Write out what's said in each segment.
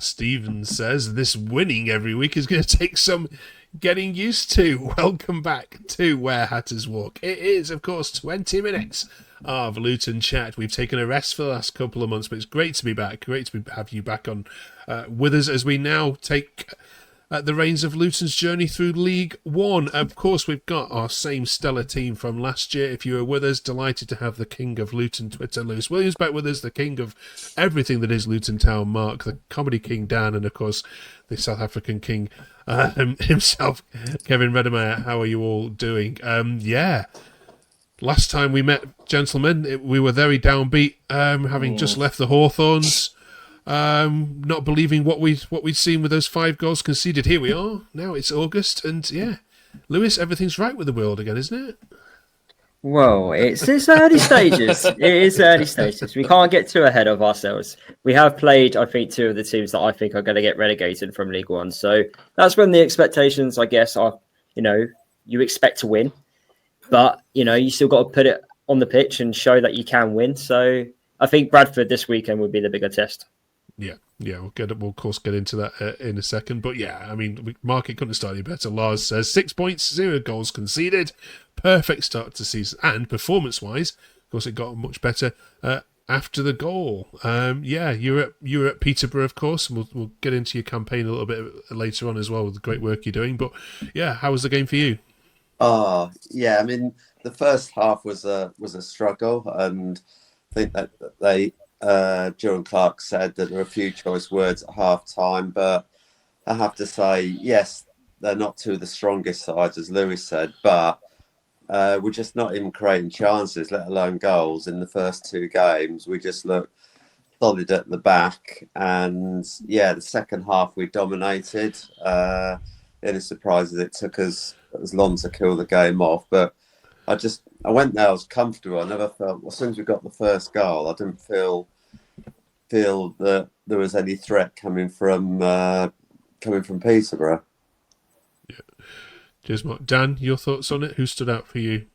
Stephen says this winning every week is going to take some getting used to. Welcome back to Where Hatters Walk. It is, of course, 20 minutes of Luton chat. We've taken a rest for the last couple of months, but it's great to be back. Great to have you back on with us as we now take the reins of Luton's journey through League One. Of course, we've got our same stellar team from last year. If you were with us, delighted to have the king of Luton Twitter, Lewis Williams, back with us, the king of everything that is Luton Town, Mark, the comedy king, Dan, and of course, the South African king himself, Kevin Redemeyer. How are you all doing? Last time we met, gentlemen, we were very downbeat, having just left the Hawthorns. Not believing what we'd seen with those 5 goals conceded. Here we are. Now it's August, and Lewis, everything's right with the world again, isn't it? Well, it's early stages. It is early stages. We can't get too ahead of ourselves. We have played, I think, 2 of the teams that I think are going to get relegated from League One. So that's when the expectations, I guess, are, you expect to win, but you still got to put it on the pitch and show that you can win. So I think Bradford this weekend would be the bigger test. We'll of course get into that in a second. But market couldn't start any better. Lars says 6 points, 0 goals conceded, perfect start to season, and performance-wise, of course, it got much better after the goal. You're at Peterborough, of course, and we'll get into your campaign a little bit later on as well with the great work you're doing. But how was the game for you? The first half was a struggle, and I think that they. Jerry Clarke said that there were a few choice words at half time, but I have to say, yes, they're not 2 of the strongest sides, as Lewis said, but we're just not even creating chances, let alone goals. In the first 2 games, we just looked solid at the back, and the second half we dominated. Any surprises, it took us as long to kill the game off, but I went there, I was comfortable. I never felt, as soon as we got the first goal, I didn't feel that there was any threat coming from Peterborough. Yeah. Cheers, Mark. Dan, your thoughts on it? Who stood out for you?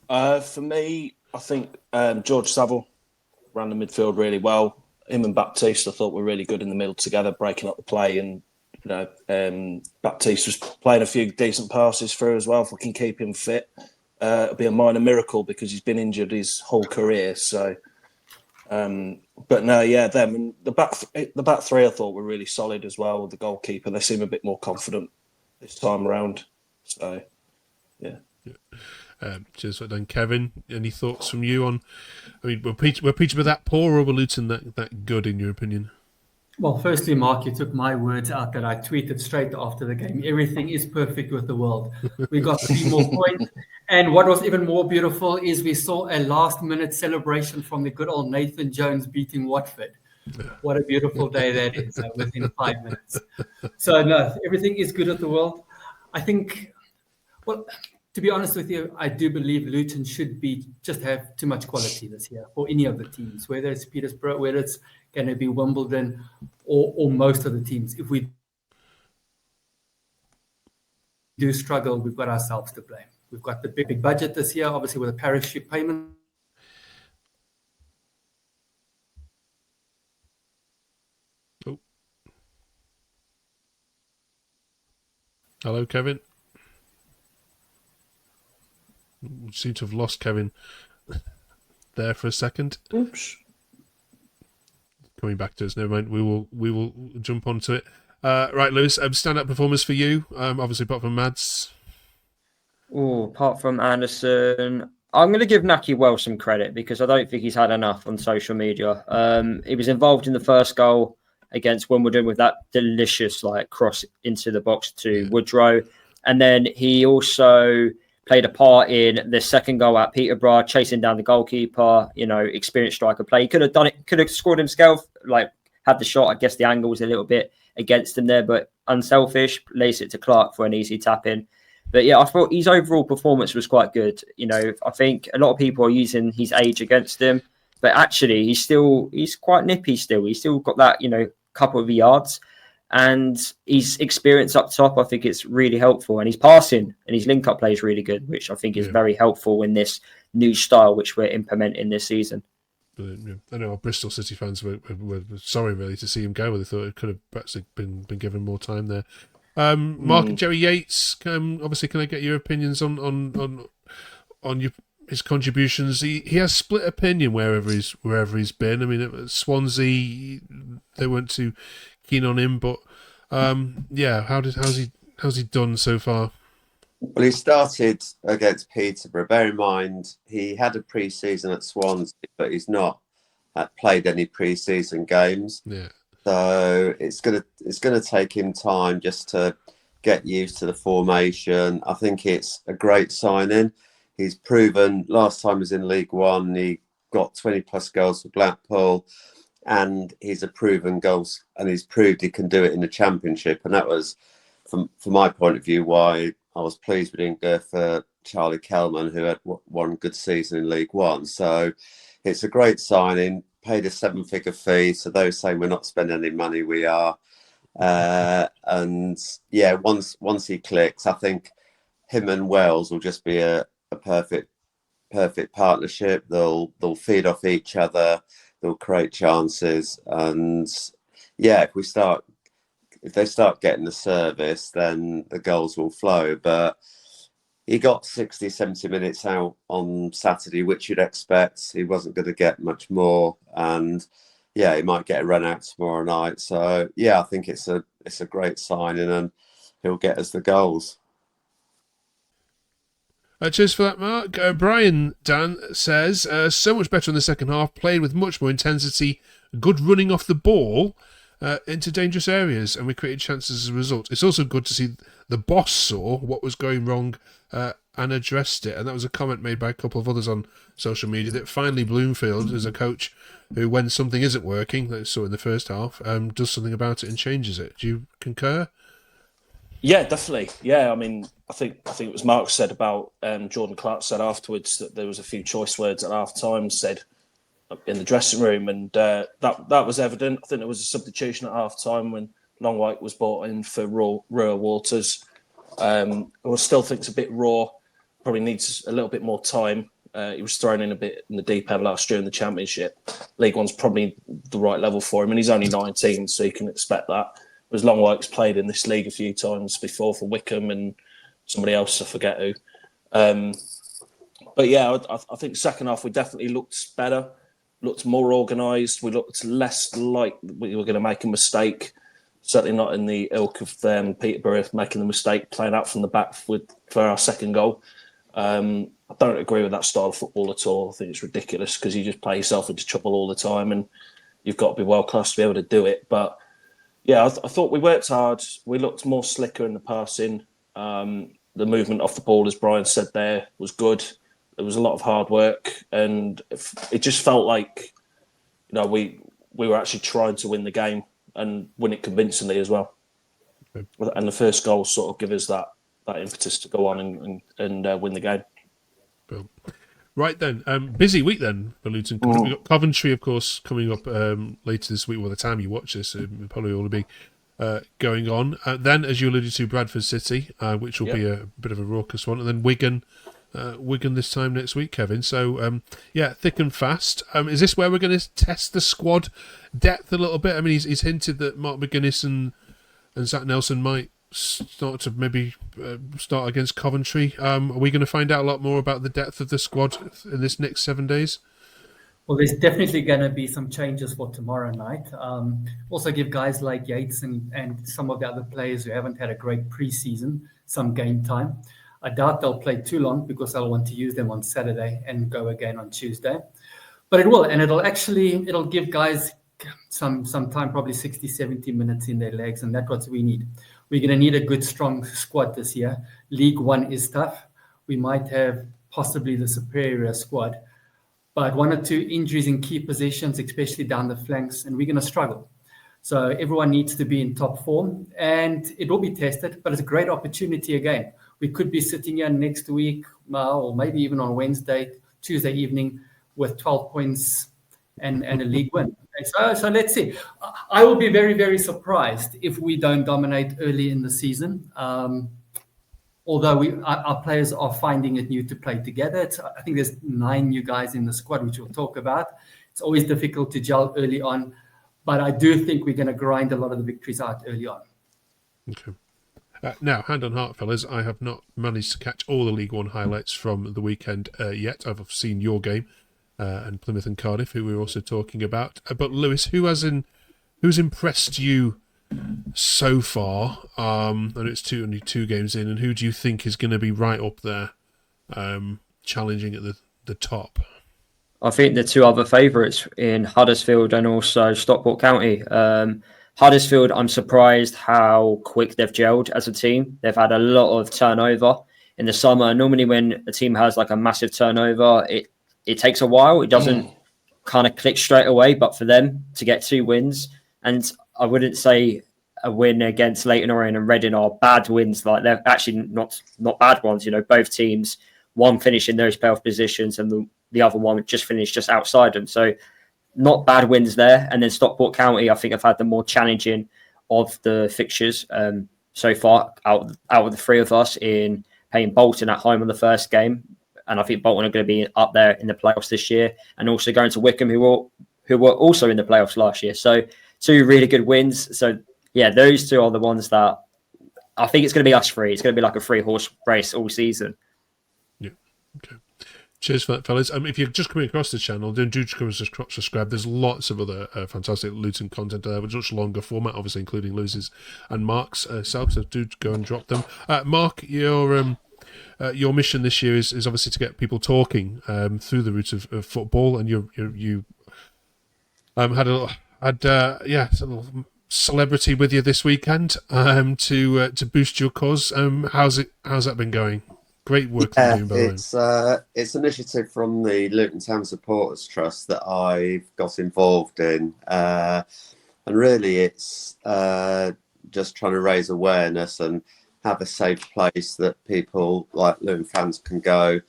For me, I think George Saville ran the midfield really well. Him and Baptiste, I thought, were really good in the middle together, breaking up the play. And Baptiste was playing a few decent passes through as well. If we can keep him fit, it'll be a minor miracle because he's been injured his whole career. So, them and the back 3 I thought were really solid as well. The goalkeeper, they seem a bit more confident this time around. So, yeah. Cheers for that, then. Kevin, any thoughts from you on? I mean, were Peterborough that poor, or were Luton that good in your opinion? Well, firstly, Mark, you took my words out that I tweeted straight after the game. Everything is perfect with the world. We got 3 more points. And what was even more beautiful is we saw a last-minute celebration from the good old Nathan Jones beating Watford. What a beautiful day that is within 5 minutes. So, no, everything is good with the world. I think, well, to be honest with you, I do believe Luton should just have too much quality this year for any of the teams, whether it's Peterborough, whether it's going to be Wimbledon or most of the teams. If we do struggle, we've got ourselves to blame. We've got the big budget this year, obviously with a parachute payment. Oh. Hello, Kevin. We seem to have lost Kevin there for a second. Oops. Coming back to us. Never mind. We will jump onto it. Right, Lewis. Stand-up performance for you. Obviously, apart from Mads. Apart from Anderson, I'm going to give Naki Wells some credit because I don't think he's had enough on social media. He was involved in the first goal against Wimbledon with that delicious cross into the box to Woodrow, and then he also played a part in the second goal at Peterborough, chasing down the goalkeeper. Experienced striker play. He could have done it. Could have scored himself. Had the shot. I guess the angle was a little bit against him there, but unselfish. Lays it to Clarke for an easy tap in. But I thought his overall performance was quite good. I think a lot of people are using his age against him, but actually he's quite nippy still. He's still got that, couple of yards, and his experience up top, I think it's really helpful. And his passing and his link-up play is really good, which I think is very helpful in this new style which we're implementing this season. Brilliant. I know our Bristol City fans were sorry really to see him go. They thought it could have perhaps been given more time there. Mark and Jerry Yates. Obviously, can I get your opinions on his contributions? He has split opinion wherever he's been. I mean, at Swansea, they weren't too keen on him, but how's he done so far? Well, he started against Peterborough. Bear in mind, he had a pre-season at Swansea, but he's not played any pre-season games. Yeah. So it's gonna take him time just to get used to the formation. I think it's a great signing. He's proven last time he was in League One, he got 20 plus goals for Blackpool, and he's a proven goals, and he's proved he can do it in the Championship. And that was, from my point of view, why I was pleased we didn't go for Charlie Kellman, who had one good season in League One. So it's a great signing. Paid a 7-figure fee. So those saying we're not spending any money, we are. And yeah, once he clicks, I think him and Wells will just be a perfect partnership. They'll feed off each other. They'll create chances. And yeah, if they start getting the service, then the goals will flow. But he got 60, 70 minutes out on Saturday, which you'd expect. He wasn't going to get much more. And yeah, he might get a run out tomorrow night. So yeah, I think it's a great signing, and he'll get us the goals. Cheers for that, Mark. Brian Dan says, so much better in the second half, played with much more intensity, good running off the ball into dangerous areas, and we created chances as a result. It's also good to see the boss saw what was going wrong and addressed it. And that was a comment made by a couple of others on social media, that finally Bloomfield is a coach who, when something isn't working, like we saw in the first half, does something about it and changes it. Do you concur? Yeah, definitely. Yeah, I mean, I think it was Mark said about Jordan Clarke said afterwards that there was a few choice words at half time said in the dressing room, and that was evident. I think there was a substitution at half time when Long White was brought in for Roa Waters. I still think it's a bit raw. Probably needs a little bit more time. He was thrown in a bit in the deep end last year in the Championship. League One's probably the right level for him, and he's only 19, so you can expect that. Whereas Long White's played in this league a few times before for Wickham and somebody else, I forget who. But yeah, I think second half we definitely looked better, looked more organised. We looked less like we were going to make a mistake. Certainly not in the ilk of Peterborough making the mistake playing out from the back for our second goal. I don't agree with that style of football at all. I think it's ridiculous because you just play yourself into trouble all the time, and you've got to be world class to be able to do it. But yeah, I thought we worked hard. We looked more slicker in the passing. The movement off the ball, as Brian said there, was good. There was a lot of hard work, and it just felt like, we were actually trying to win the game and win it convincingly as well. Okay. And the first goal sort of give us that impetus to go on and win the game. Boom. Right then, busy week then for Luton. We've got Coventry, of course, coming up later this week. Well, the time you watch this, it probably ought to be going on. Then, as you alluded to, Bradford City, which will be a bit of a raucous one. And then Wigan this time next week, Kevin. So, thick and fast. Is this where we're going to test the squad depth a little bit? I mean, he's hinted that Mark McGuinness and Zach Nelson might start to maybe start against Coventry. Are we going to find out a lot more about the depth of the squad in this next 7 days? Well, there's definitely going to be some changes for tomorrow night. Also give guys like Yates and some of the other players who haven't had a great pre-season some game time. I doubt they'll play too long because I'll want to use them on Saturday and go again on Tuesday. But it will, and it'll give guys some time, probably 60, 70 minutes in their legs, and that's what we need. We're going to need a good, strong squad this year. League One is tough. We might have possibly the superior squad, but 1 or 2 injuries in key positions, especially down the flanks, and we're going to struggle. So everyone needs to be in top form, and it will be tested, but it's a great opportunity again. We could be sitting here next week, or maybe even on Tuesday evening, with 12 points and a league win. So let's see. I will be very, very surprised if we don't dominate early in the season. Although our players are finding it new to play together. I think there's 9 new guys in the squad, which we'll talk about. It's always difficult to gel early on, but I do think we're going to grind a lot of the victories out early on. Okay. Now, hand on heart, fellas, I have not managed to catch all the League One highlights from the weekend yet. I've seen your game and Plymouth and Cardiff, who we were also talking about. But Lewis, who's impressed you so far? I know it's only 2 games in, and who do you think is going to be right up there, challenging at the top? I think the 2 other favourites in Huddersfield and also Stockport County. Huddersfield, I'm surprised how quick they've gelled as a team. They've had a lot of turnover in the summer. Normally when a team has like a massive turnover, it takes a while. It doesn't kind of click straight away, but for them to get 2 wins, and I wouldn't say a win against Leyton Orient and Reading are bad wins. Like, they're actually not bad ones. You know, both teams, one finished in those playoff positions and the other one just finished just outside them. So not bad wins there. And then Stockport County, I think, have had the more challenging of the fixtures so far out of the 3 of us, in playing Bolton at home on the first game. And I think Bolton are going to be up there in the playoffs this year, and also going to Wickham, who were also in the playoffs last year. So 2 really good wins. So yeah, those 2 are the ones that I think it's going to be us 3. It's going to be like a 3-horse race all season. Yeah. Okay. Cheers for that, fellas. If you're just coming across the channel, then do come and subscribe. There's lots of other fantastic Luton content there, with much longer format, obviously, including Lewis's and Mark's self. So do go and drop them. Mark, your mission this year is obviously to get people talking through the route of football, and you had a little celebrity with you this weekend to boost your cause. How's that been going? Great work you're doing, by the way. It's an initiative from the Luton Town Supporters Trust that I've got involved in, and really it's just trying to raise awareness and have a safe place that people like Luton fans can go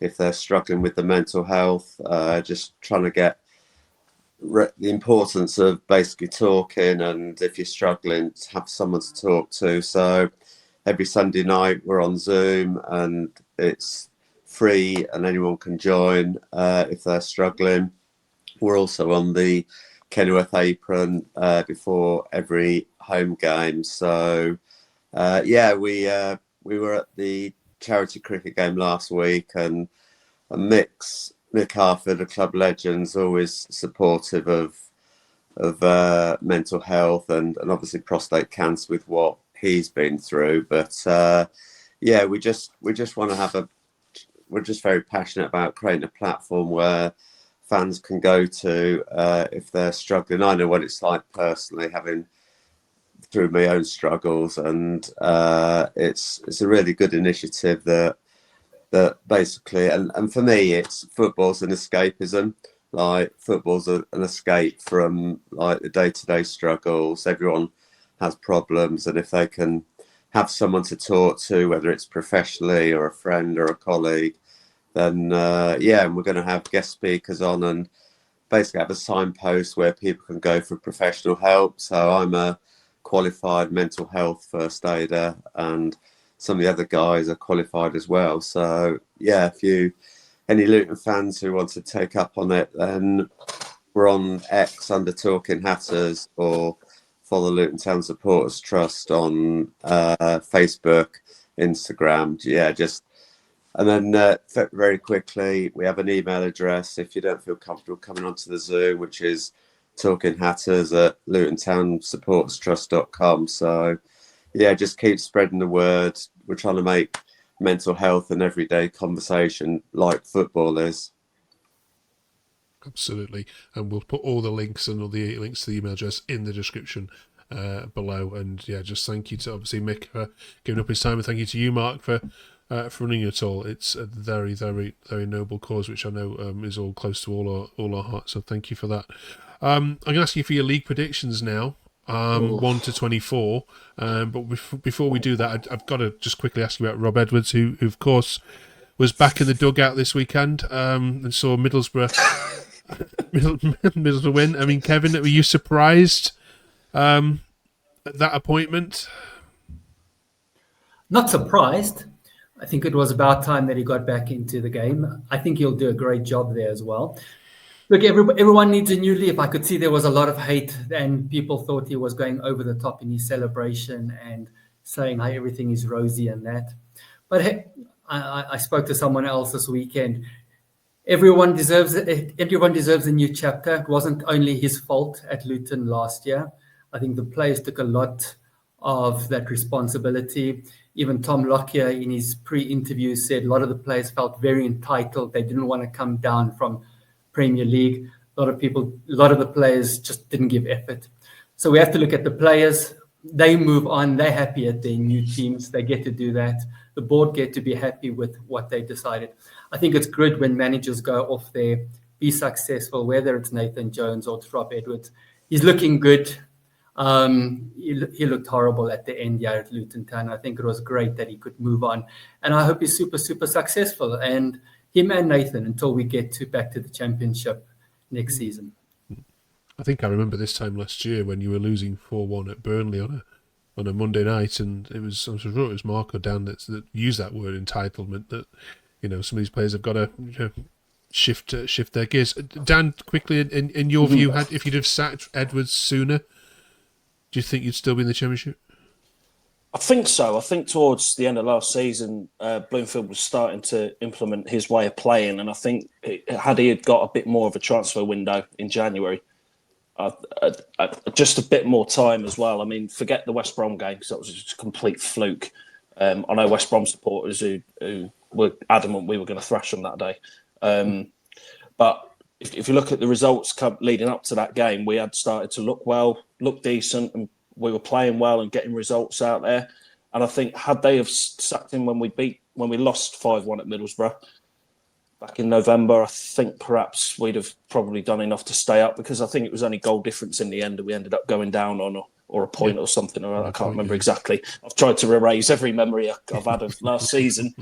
if they're struggling with the mental health. Just trying to get the importance of basically talking, and if you're struggling, to have someone to talk to. So every Sunday night we're on Zoom, and it's free and anyone can join if they're struggling. We're also on the Kenilworth apron before every home game. So we were at the charity cricket game last week, and Mick Harford, a club legend, always supportive of mental health and obviously prostate cancer with what he's been through. But we just want to we're just very passionate about creating a platform where fans can go to if they're struggling. I know what it's like personally, having through my own struggles, and it's a really good initiative that basically, and for me, it's football's an escapism. Like, football's an escape from like the day-to-day struggles. Everyone has problems, and if they can have someone to talk to, whether it's professionally or a friend or a colleague, then and we're going to have guest speakers on and basically have a signpost where people can go for professional help. So I'm a qualified mental health first aider, and some of the other guys are qualified as well. So if any Luton fans who want to take up on it, then we're on X under Talking Hatters, or follow Luton Town Supporters Trust on Facebook, Instagram. And then very quickly, we have an email address if you don't feel comfortable coming onto the Zoom, which is talkinghatters@lutontownsupporterstrust.com. So just keep spreading the word. We're trying to make mental health an everyday conversation like football is. Absolutely. And we'll put all the links and all the links to the email address in the description below. And just thank you to obviously Mick for giving up his time, and thank you to you, Mark, for running it all. It's a very, very, very noble cause, which I know is all close to all our hearts. So thank you for that. I'm going to ask you for your league predictions now, 1 to 24. But before we do that, I've got to just quickly ask you about Rob Edwards, who of course was back in the dugout this weekend and saw Middlesbrough win. I mean, Kevin, were you surprised at that appointment? Not surprised. I think it was about time that he got back into the game. I think he'll do a great job there as well. Look, everyone needs a new leaf. I could see there was a lot of hate, and people thought he was going over the top in his celebration and saying how everything is rosy and that. But hey, I spoke to someone else this weekend. Everyone deserves it. Everyone deserves a new chapter. It wasn't only his fault at Luton last year. I think the players took a lot of that responsibility. Even Tom Lockyer in his pre-interview said a lot of the players felt very entitled. They didn't want to come down from Premier League. A lot of the players just didn't give effort. So we have to look at the players. They move on. They're happy at their new teams. They get to do that. The board get to be happy with what they decided. I think it's good when managers go off there, be successful, whether it's Nathan Jones or it's Rob Edwards. He's looking good. He looked horrible at the end here at Luton Town. I think it was great that he could move on. And I hope he's super, super successful. And him and Nathan until we get back to the championship next season. I think I remember this time last year when you were losing 4-1 at Burnley on a Monday night, and it was Marco Dan that used that word entitlement, that some of these players have got to shift their gears. Dan, quickly, in your view, if you'd have sacked Edwards sooner, do you think you'd still be in the Championship? I think so. I think towards the end of last season, Bloomfield was starting to implement his way of playing, and I think had he had got a bit more of a transfer window in January, just a bit more time as well. I mean, forget the West Brom game because that was just a complete fluke. I know West Brom supporters who were adamant we were going to thrash them that day. But if you look at the results leading up to that game, we had started to look well, look decent, and we were playing well and getting results out there. And I think had they have sacked him when we lost 5-1 at Middlesbrough back in November, I think perhaps we'd have probably done enough to stay up, because I think it was only goal difference in the end that we ended up going down on, or a point or something. Or I can't remember exactly. I've tried to erase every memory I've had of last season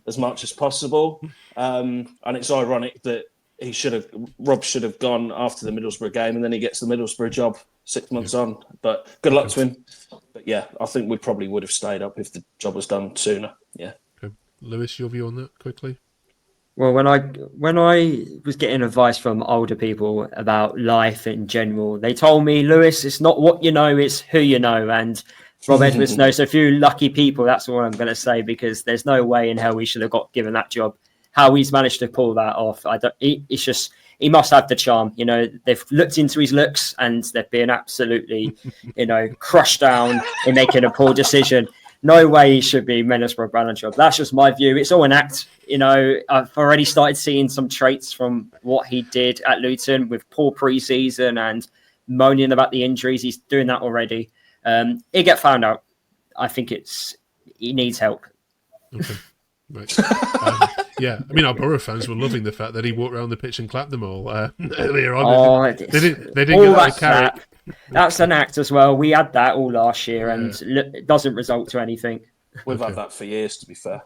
as much as possible. And it's ironic that Rob should have gone after the Middlesbrough game, and then he gets the Middlesbrough job 6 months on. But good luck to him. But yeah, I think we probably would have stayed up if the job was done sooner. Yeah. Okay. Lewis, your view on that quickly? Well, when I was getting advice from older people about life in general, they told me, Lewis, it's not what you know, it's who you know. And Rob Edwards knows a few lucky people. That's all I'm going to say, because there's no way in hell we should have got given that job. How he's managed to pull that off, he must have the charm. They've looked into his looks and they've been absolutely, crushed down in making a poor decision. No way he should be Middlesbrough manager. That's just my view. It's all an act. I've already started seeing some traits from what he did at Luton with poor pre-season and moaning about the injuries. He's doing that already. He'll get found out. I think he needs help. Okay. Right. Yeah, I mean, our Borough fans were loving the fact that he walked around the pitch and clapped them all earlier on. They didn't get that carrot. That's an act as well. We had that all last year, and it doesn't result to anything. We've had that for years, to be fair.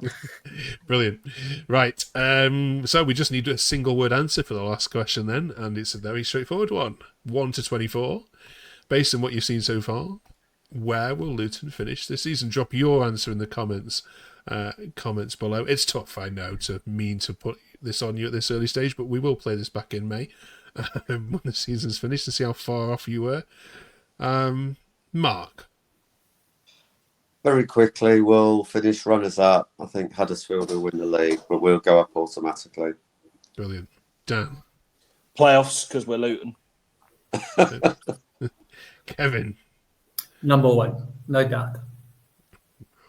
Brilliant. Right. So we just need a single word answer for the last question then, and it's a very straightforward one. 1 to 24. Based on what you've seen so far, where will Luton finish this season? Drop your answer in the comments below. It's tough, I know, to put this on you at this early stage, but we will play this back in May when the season's finished to see how far off you were. Mark? Very quickly, we'll finish runners-up. I think Huddersfield will win the league, but we'll go up automatically. Brilliant. Dan? Playoffs, because we're Luton. Kevin? Number 1, no doubt.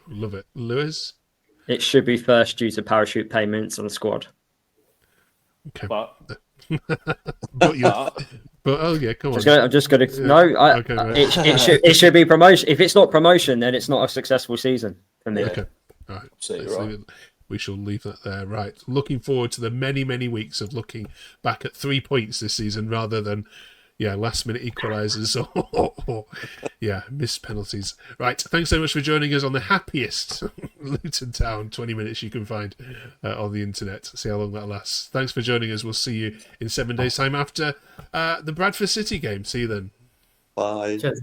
Love it. Lewis? It should be first due to parachute payments on the squad. Okay. But oh yeah, come on. I'm just going to. No, okay, right. it should be promotion. If it's not promotion, then it's not a successful season for me. Okay, all right. Right. We shall leave that there. Right. Looking forward to the many, many weeks of looking back at 3 points this season rather than last minute equalisers or missed penalties. Right, thanks so much for joining us on the happiest Luton Town 20 minutes you can find on the internet. See how long that lasts. Thanks for joining us. We'll see you in 7 days' time after the Bradford City game. See you then. Bye. Cheers.